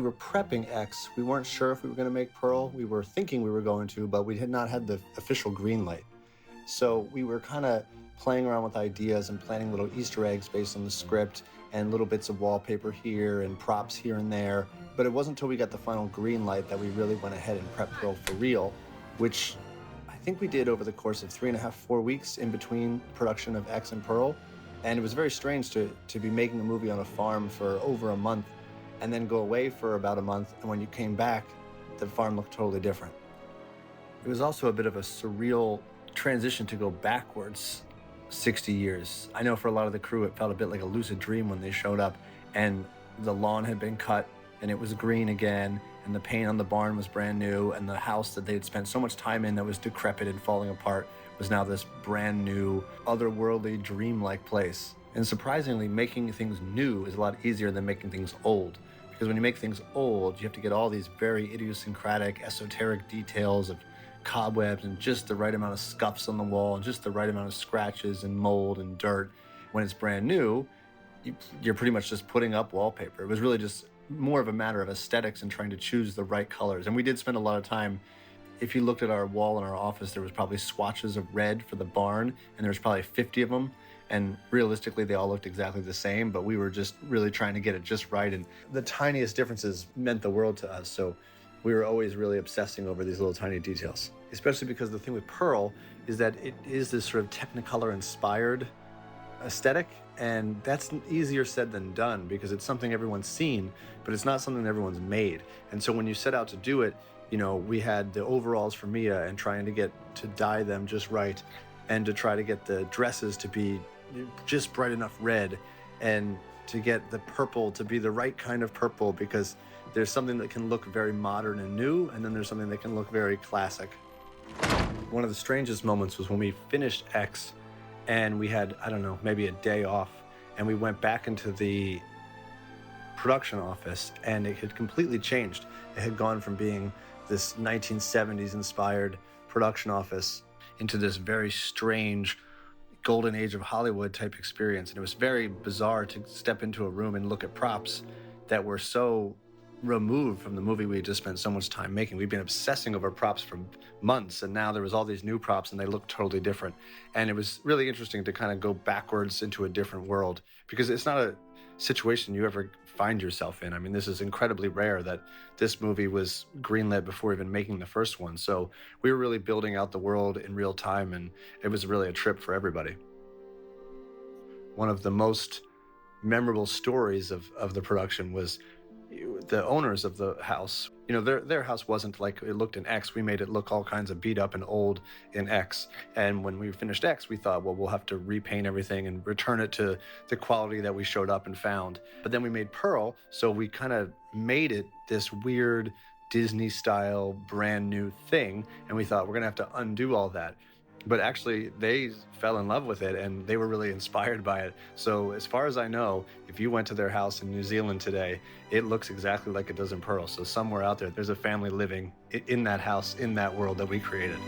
were prepping X, we weren't sure if we were going to make Pearl. We were thinking we were going to, but we had not had the official green light. So we were kind of playing around with ideas and planning little Easter eggs based on the script and little bits of wallpaper here and props here and there. But it wasn't until we got the final green light that we really went ahead and prepped Pearl for real, which I think we did over the course of 3.5, 4 weeks in between production of X and Pearl. And it was very strange to be making a movie on a farm for over a month and then go away for about a month. And when you came back, the farm looked totally different. It was also a bit of a surreal transition to go backwards 60 years. I know for a lot of the crew, it felt a bit like a lucid dream when they showed up and the lawn had been cut and it was green again and the paint on the barn was brand new and the house that they had spent so much time in that was decrepit and falling apart was now this brand new, otherworldly, dreamlike place. And surprisingly, making things new is a lot easier than making things old. Because when you make things old, you have to get all these very idiosyncratic, esoteric details of cobwebs and just the right amount of scuffs on the wall and just the right amount of scratches and mold and dirt. When it's brand new, you're pretty much just putting up wallpaper. It was really just more of a matter of aesthetics and trying to choose the right colors. And we did spend a lot of time. If you looked at our wall in our office, there was probably swatches of red for the barn, and there was probably 50 of them. And realistically, they all looked exactly the same, but we were just really trying to get it just right. And the tiniest differences meant the world to us. So we were always really obsessing over these little tiny details, especially because the thing with Pearl is that it is this sort of technicolor-inspired aesthetic. And that's easier said than done because it's something everyone's seen, but it's not something everyone's made. And so when you set out to do it, you know, we had the overalls for Mia and trying to get to dye them just right and to try to get the dresses to be just bright enough red and to get the purple to be the right kind of purple because there's something that can look very modern and new and then there's something that can look very classic. One of the strangest moments was when we finished X and we had, I don't know, maybe a day off and we went back into the production office and it had completely changed. It had gone from being this 1970s inspired production office into this very strange golden age of Hollywood type experience. And it was very bizarre to step into a room and look at props that were so removed from the movie we had just spent so much time making. We'd been obsessing over props for months, and now there was all these new props and they looked totally different. And it was really interesting to kind of go backwards into a different world because it's not a situation you ever find yourself in. I mean, this is incredibly rare that this movie was greenlit before even making the first one. So we were really building out the world in real time, and it was really a trip for everybody. One of the most memorable stories of the production was the owners of the house. You know, their house wasn't like it looked in X. We made it look all kinds of beat up and old in X. And when we finished X, we thought, well, we'll have to repaint everything and return it to the quality that we showed up and found. But then we made Pearl, so we kind of made it this weird Disney style brand new thing. And we thought we're gonna have to undo all that. But actually, they fell in love with it and they were really inspired by it. So as far as I know, if you went to their house in New Zealand today, it looks exactly like it does in Pearl. So somewhere out there, there's a family living in that house, in that world that we created.